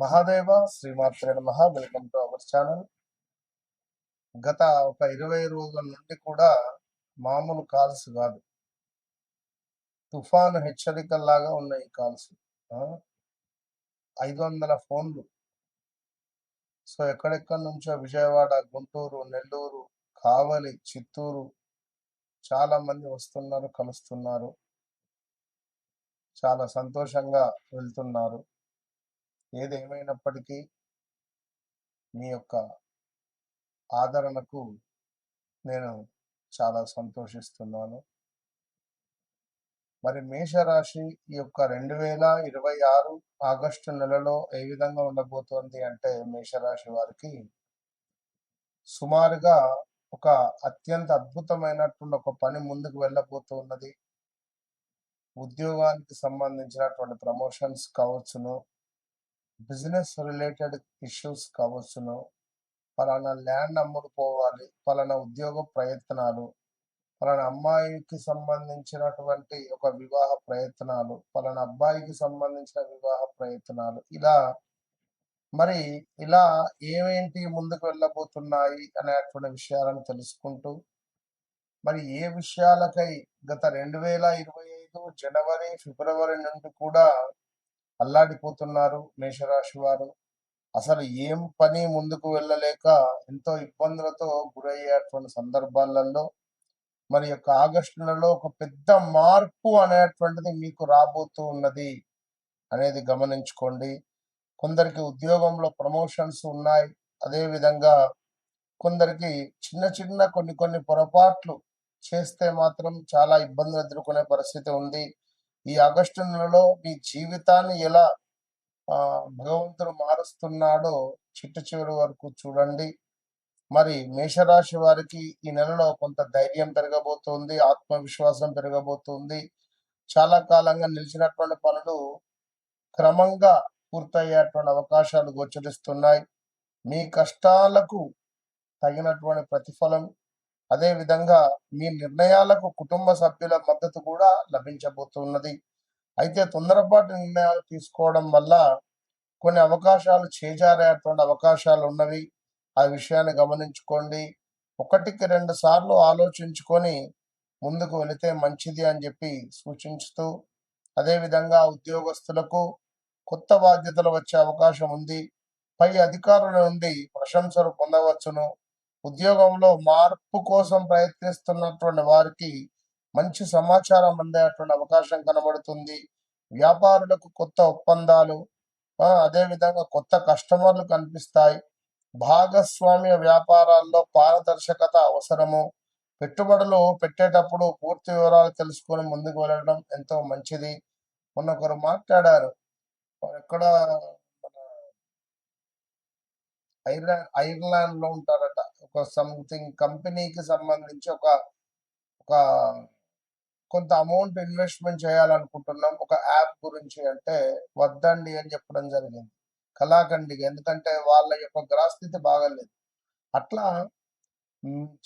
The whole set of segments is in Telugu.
మహాదేవ శ్రీమాత్రే నమః. Welcome to our channel. గత ఒక 20 రోజుల నుండి కూడా మామూలు కాల్స్ కాదు, తుఫాను హెచ్చరికల్లాగా ఉన్నాయి ఈ కాల్స్. 500 ఫోన్లు. సో ఎక్కడెక్కడి నుంచో విజయవాడ, గుంటూరు, నెల్లూరు, కావలి, చిత్తూరు చాలా మంది వస్తున్నారు, కలుస్తున్నారు, చాలా సంతోషంగా వెళ్తున్నారు. ఏదేమైనప్పటికీ మీ యొక్క ఆదరణకు నేను చాలా సంతోషిస్తున్నాను. మరి మేషరాశి ఈ యొక్క 2026 ఆగస్టు నెలలో ఏ విధంగా ఉండబోతోంది అంటే, మేషరాశి వారికి సుమారుగా ఒక అత్యంత అద్భుతమైనటువంటి ఒక పని ముందుకు వెళ్ళబోతున్నది. ఉద్యోగానికి సంబంధించినటువంటి ప్రమోషన్స్ కావచ్చును, బిజినెస్ రిలేటెడ్ ఇష్యూస్ కావచ్చును, ఫలానా ల్యాండ్ అమ్ముడుపోవాలి, ఫలానా ఉద్యోగ ప్రయత్నాలు, ఫలానా అమ్మాయికి సంబంధించినటువంటి ఒక వివాహ ప్రయత్నాలు, ఫలానా అబ్బాయికి సంబంధించిన వివాహ ప్రయత్నాలు, ఇలా ఏమేంటి ముందుకు వెళ్ళబోతున్నాయి అనేటువంటి విషయాలను తెలుసుకుంటూ, మరి ఏ విషయాలకై గత 2025 జనవరి, ఫిబ్రవరి నుండి కూడా అల్లాడిపోతున్నారు మేషరాశి వారు. అసలు ఏం పని ముందుకు వెళ్ళలేక ఎంతో ఇబ్బందులతో గురయ్యేటువంటి సందర్భాలలో మరి యొక్క ఆగస్టు నెలలో ఒక పెద్ద మార్పు అనేటువంటిది మీకు రాబోతూ ఉన్నది అనేది గమనించుకోండి. కొందరికి ఉద్యోగంలో ప్రమోషన్స్ ఉన్నాయి. అదేవిధంగా కొందరికి చిన్న చిన్న కొన్ని పొరపాట్లు చేస్తే మాత్రం చాలా ఇబ్బందులు ఎదుర్కొనే పరిస్థితి ఉంది. ఈ ఆగస్టు నెలలో మీ జీవితాన్ని ఎలా భగవంతుడు మారుస్తున్నాడో చిట్ట చివరి వరకు చూడండి. మరి మేషరాశి వారికి ఈ నెలలో కొంత ధైర్యం పెరగబోతుంది, ఆత్మవిశ్వాసం పెరగబోతుంది. చాలా కాలంగా నిలిచినటువంటి పనులు క్రమంగా పూర్తయ్యేటువంటి అవకాశాలు గోచరిస్తున్నాయి. మీ కష్టాలకు తగినటువంటి ప్రతిఫలం, అదేవిధంగా మీ నిర్ణయాలకు కుటుంబ సభ్యుల మద్దతు కూడా లభించబోతున్నది. అయితే తొందరపాటు నిర్ణయాలు తీసుకోవడం వల్ల కొన్ని అవకాశాలు చేజారేటువంటి అవకాశాలు ఉన్నవి. ఆ విషయాన్ని గమనించుకోండి. 1-2 సార్లు ఆలోచించుకొని ముందుకు వెళితే మంచిది అని చెప్పి సూచించుతూ, అదేవిధంగా ఉద్యోగస్తులకు కొత్త బాధ్యతలు వచ్చే అవకాశం ఉంది. పై అధికారుల నుండి ప్రశంసలు పొందవచ్చును. ఉద్యోగంలో మార్పు కోసం ప్రయత్నిస్తున్నటువంటి వారికి మంచి సమాచారం అందేటువంటి అవకాశం కనబడుతుంది. వ్యాపారులకు కొత్త ఒప్పందాలు, అదేవిధంగా కొత్త కస్టమర్లు కనిపిస్తాయి. భాగస్వామ్య వ్యాపారాల్లో పారదర్శకత అవసరము. పెట్టుబడులు పెట్టేటప్పుడు పూర్తి వివరాలు తెలుసుకొని ముందుకు వెళ్ళడం ఎంతో మంచిది. మొన్న ఒకరు మాట్లాడారు, ఎక్కడ ఐర్లాండ్ లో ఉంటారట. ఒక సంథింగ్ కంపెనీకి సంబంధించి ఒక కొంత అమౌంట్ ఇన్వెస్ట్మెంట్ చేయాలనుకుంటున్నాం ఒక యాప్ గురించి అంటే, వద్దండి అని చెప్పడం జరిగింది కళాఖండిగా. ఎందుకంటే వాళ్ళ యొక్క గ్రహస్థితి బాగలేదు. అట్లా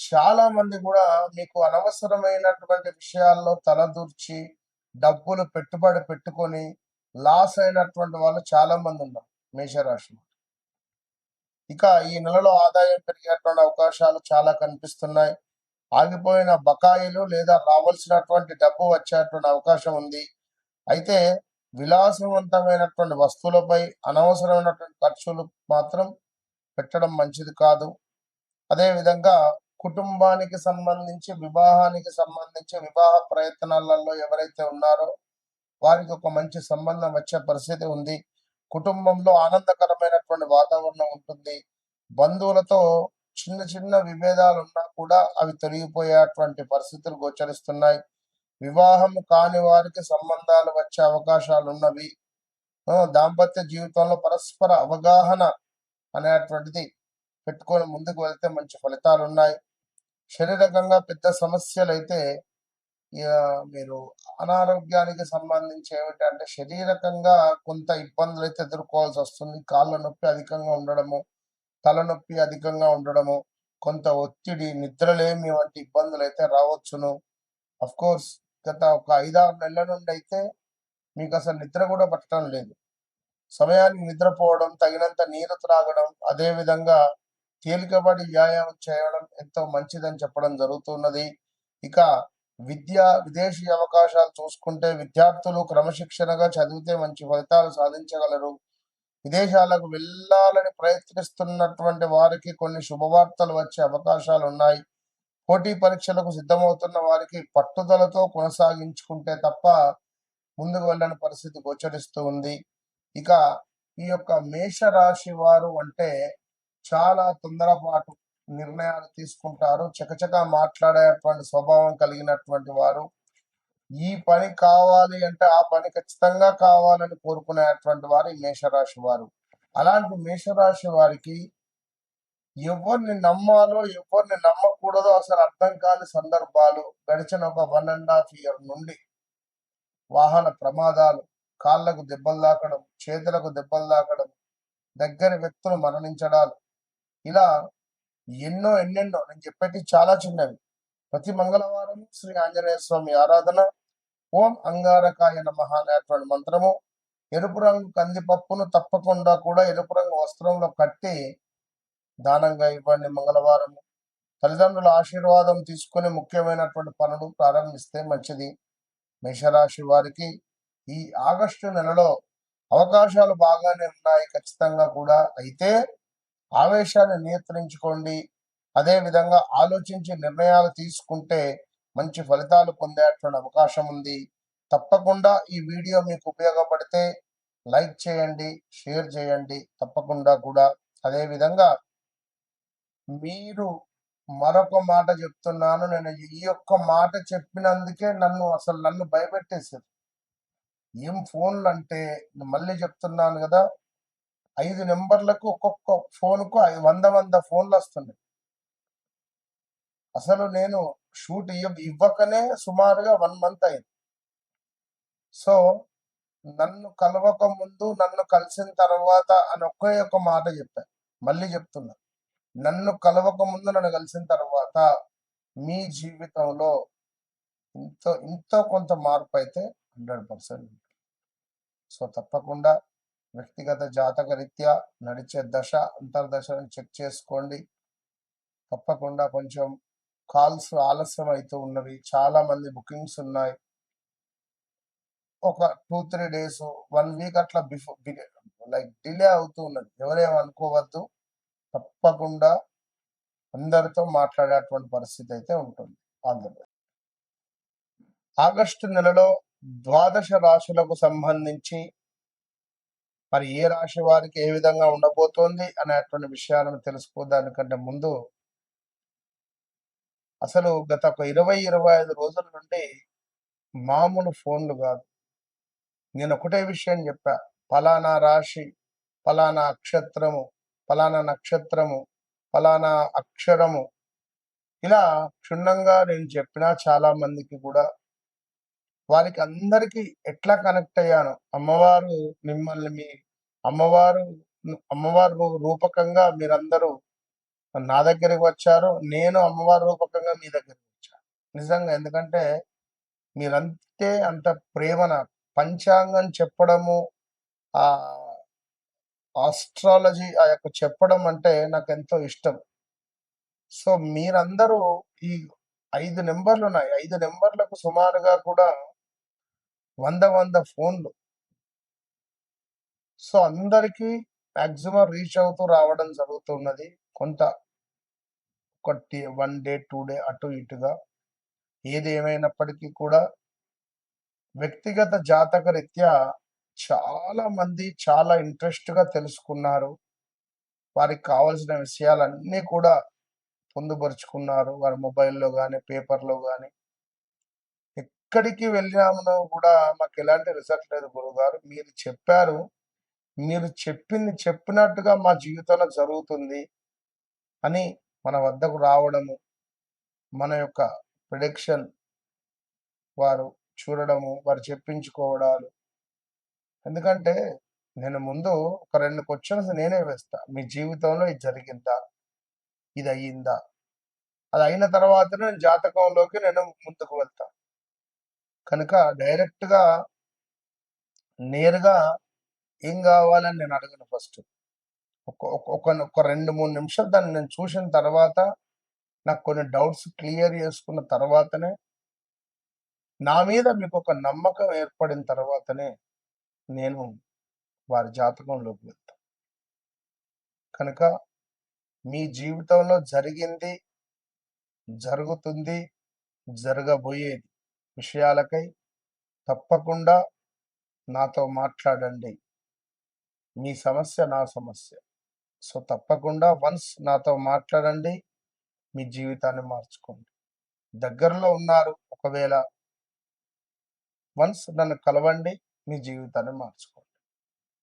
చాలా మంది కూడా మీకు అనవసరమైనటువంటి విషయాల్లో తలదూర్చి డబ్బులు పెట్టుబడి పెట్టుకొని లాస్ అయినటువంటి వాళ్ళు చాలా మంది ఉన్నారు మేషరాశి. ఇక ఈ నెలలో ఆదాయం పెరిగేటువంటి అవకాశాలు చాలా కనిపిస్తున్నాయి. ఆగిపోయిన బకాయిలు లేదా రావాల్సినటువంటి డబ్బు వచ్చేటువంటి అవకాశం ఉంది. అయితే విలాసవంతమైనటువంటి వస్తువులపై అనవసరమైనటువంటి ఖర్చులు మాత్రం పెట్టడం మంచిది కాదు. అదేవిధంగా కుటుంబానికి సంబంధించి, వివాహానికి సంబంధించి, వివాహ ప్రయత్నాలలో ఎవరైతే ఉన్నారో వారికి ఒక మంచి సంబంధం వచ్చే పరిస్థితి ఉంది. కుటుంబంలో ఆనందకరమైనటువంటి వాతావరణం ఉంటుంది. బంధువులతో చిన్న చిన్న విభేదాలు ఉన్నా కూడా అవి తొలగిపోయేటువంటి పరిస్థితులు గోచరిస్తున్నాయి. వివాహం కాని వారికి సంబంధాలు వచ్చే అవకాశాలు ఉన్నవి. దాంపత్య జీవితంలో పరస్పర అవగాహన అనేటువంటిది పెట్టుకొని ముందుకు వెళ్తే మంచి ఫలితాలు ఉన్నాయి. శారీరకంగా పెద్ద సమస్యలు అయితే మీరు అనారోగ్యానికి సంబంధించి ఏమిటంటే, శారీరకంగా కొంత ఇబ్బందులు అయితే ఎదుర్కోవాల్సి వస్తుంది. కాళ్ళ నొప్పి అధికంగా ఉండడము, తలనొప్పి అధికంగా ఉండడము, కొంత ఒత్తిడి, నిద్రలేమి వంటి ఇబ్బందులు అయితే రావచ్చును. అఫ్ కోర్స్ గత ఒక 5-6 నెలల నుండి అయితే మీకు అసలు నిద్ర కూడా పట్టడం లేదు. సమయానికి నిద్రపోవడం, తగినంత నీరు త్రాగడం, అదేవిధంగా తేలికపాటి వ్యాయామం చేయడం ఎంతో మంచిదని చెప్పడం జరుగుతున్నది. ఇక విదేశీ అవకాశాలు చూసుకుంటే విద్యార్థులు క్రమశిక్షణగా చదివితే మంచి ఫలితాలు సాధించగలరు. విదేశాలకు వెళ్ళాలని ప్రయత్నిస్తున్నటువంటి వారికి కొన్ని శుభవార్తలు వచ్చే అవకాశాలు ఉన్నాయి. పోటీ పరీక్షలకు సిద్ధమవుతున్న వారికి పట్టుదలతో కొనసాగించుకుంటే తప్ప ముందుకు వెళ్ళని పరిస్థితి గోచరిస్తూ ఉంది. ఇక ఈ యొక్క మేషరాశి వారు అంటే చాలా తొందరపాటు నిర్ణయాలు తీసుకుంటారు, చకచకా మాట్లాడేటువంటి స్వభావం కలిగినటువంటి వారు. ఈ పని కావాలి అంటే ఆ పని ఖచ్చితంగా కావాలని కోరుకునేటువంటి వారు ఈ మేషరాశి వారు. అలాంటి మేషరాశి వారికి ఎవరిని నమ్మాలో ఎవరిని నమ్మకూడదో అసలు అర్థం కాని సందర్భాలు గడిచిన ఒక 1.5 year నుండి వాహన ప్రమాదాలు, కాళ్లకు దెబ్బలు తాకడం, చేతులకు దెబ్బలు తాకడం, దగ్గర వ్యక్తులు మరణించడాలు, ఇలా ఎన్నెన్నో నేను చెప్పేది చాలా చిన్నవి. ప్రతి మంగళవారం శ్రీ ఆంజనేయ స్వామి ఆరాధన, ఓం అంగారకాయ నమః అనేటువంటి మంత్రము, ఎరుపు రంగు కందిపప్పును తప్పకుండా కూడా ఎరుపు రంగు వస్త్రంలో కట్టి దానంగా ఇవ్వండి. మంగళవారం తల్లిదండ్రుల ఆశీర్వాదం తీసుకుని ముఖ్యమైనటువంటి పనులు ప్రారంభిస్తే మంచిది. మేషరాశి వారికి ఈ ఆగస్టు నెలలో అవకాశాలు బాగానే ఉన్నాయి ఖచ్చితంగా కూడా. అయితే ఆవేశాన్ని నియంత్రించుకోండి. అదేవిధంగా ఆలోచించి నిర్ణయాలు తీసుకుంటే మంచి ఫలితాలు పొందేటువంటి అవకాశం ఉంది. తప్పకుండా ఈ వీడియో మీకు ఉపయోగపడితే లైక్ చేయండి, షేర్ చేయండి తప్పకుండా కూడా. అదేవిధంగా మీరు మరొక మాట చెప్తున్నాను, నేను ఈ యొక్క మాట చెప్పినందుకే నన్ను భయపెట్టేసారు. ఏం ఫోన్లు అంటే మళ్ళీ చెప్తున్నాను కదా, 5 నెంబర్లకు ఒక్కొక్క ఫోన్కు 100 ఫోన్లు వస్తున్నాయి. అసలు నేను షూట్ ఇవ్వకనే సుమారుగా 1 month అయింది. సో నన్ను కలవక ముందు, నన్ను కలిసిన తర్వాత అని ఒకే ఒక మాట చెప్పాను. మళ్ళీ చెప్తున్నా, నన్ను కలవక ముందు, నన్ను కలిసిన తర్వాత మీ జీవితంలో ఇంతో కొంత మార్పు అయితే 100%. సో తప్పకుండా వ్యక్తిగత జాతక రీత్యా నడిచే దశ అంతర్దశను చెక్ చేసుకోండి. తప్పకుండా కొంచెం కాల్స్ ఆలస్యం అవుతూ ఉన్నవి, చాలా మంది బుకింగ్స్ ఉన్నాయి. ఒక 2-3 days, 1 week అట్లా డిలే అవుతూ ఉన్నది. ఎవరేమనుకోవద్దు, తప్పకుండా అందరితో మాట్లాడేటువంటి పరిస్థితి అయితే ఉంటుంది. ఆంధ్రప్రదేశ్ ఆగస్టు నెలలో 12 రాశులకు సంబంధించి మరి ఏ రాశి వారికి ఏ విధంగా ఉండబోతోంది అనేటువంటి విషయాలను తెలుసుకోదానికంటే ముందు అసలు గత ఒక 20-25 రోజుల నుండి మామూలు ఫోన్లు కాదు. నేను ఒకటే విషయం చెప్పా, ఫలానా రాశి, ఫలానా అక్షత్రము, ఫలానా నక్షత్రము, ఫలానా అక్షరము, ఇలా క్షుణ్ణంగా నేను చెప్పినా చాలా మందికి కూడా వారికి అందరికీ ఎట్లా కనెక్ట్ అయ్యాను, అమ్మవారు మిమ్మల్ని మీ అమ్మవారు రూపకంగా మీరందరూ నా దగ్గరికి వచ్చారు, నేను అమ్మవారి రూపకంగా మీ దగ్గరికి వచ్చాను. నిజంగా, ఎందుకంటే మీరంతే అంత ప్రేమ. నాకు పంచాంగం చెప్పడము, ఆ ఆస్ట్రాలజీ ఆ యొక్క చెప్పడం అంటే నాకు ఎంతో ఇష్టం. సో మీరందరూ ఈ 5 నెంబర్లు ఉన్నాయి, 5 నెంబర్లకు సుమారుగా కూడా 100 ఫోన్లు. సో అందరికీ మాక్సిమం రీచ్ అవుతూ రావడం జరుగుతున్నది. కొంత ఒక 1 day 2 day అటు ఇటుగా. ఏది ఏమైనప్పటికీ కూడా వ్యక్తిగత జాతక రీత్యా చాలా మంది చాలా ఇంట్రెస్ట్గా తెలుసుకున్నారు. వారికి కావాల్సిన విషయాలన్నీ కూడా పొందుపరుచుకున్నారు. వారి మొబైల్లో కానీ, పేపర్లో కానీ. ఎక్కడికి వెళ్ళినామో కూడా మాకు ఎలాంటి రిజల్ట్ లేదు గురువుగారు, మీరు చెప్పారు, మీరు చెప్పింది చెప్పినట్టుగా మా జీవితంలో జరుగుతుంది అని మన వద్దకు రావడము, మన యొక్క ప్రిడిక్షన్ వారు చూడడము, వారు చెప్పించుకోవడాలు. ఎందుకంటే నేను ముందు ఒక 2 క్వశ్చన్స్ నేనే వేస్తా, మీ జీవితంలో ఇది జరిగిందా, ఇది అయ్యిందా. అది అయిన తర్వాత నేను జాతకంలోకి నేను ముందుకు వెళ్తా. కనుక డైరెక్ట్గా నేరుగా ఏం కావాలని నేను అడగను ఫస్ట్. ఒక 2, 3 నిమిషాలు దాన్ని నేను చూసిన తర్వాత, నాకు కొన్ని డౌట్స్ క్లియర్ చేసుకున్న తర్వాతనే, నా మీద మీకొక నమ్మకం ఏర్పడిన తర్వాతనే నేను వారి జాతకంలోకి వెళ్తా. కనుక మీ జీవితంలో జరిగింది, జరుగుతుంది, జరగబోయేది విషయాలకై తప్పకుండా నాతో మాట్లాడండి. మీ సమస్య నా సమస్య. సో, తప్పకుండా వన్స్ నాతో మాట్లాడండి. మీ జీవితాన్ని మార్చుకోండి. దగ్గరలో ఉన్నారు ఒకవేళ, వన్స్ నన్ను కలవండి. మీ జీవితాన్ని మార్చుకోండి.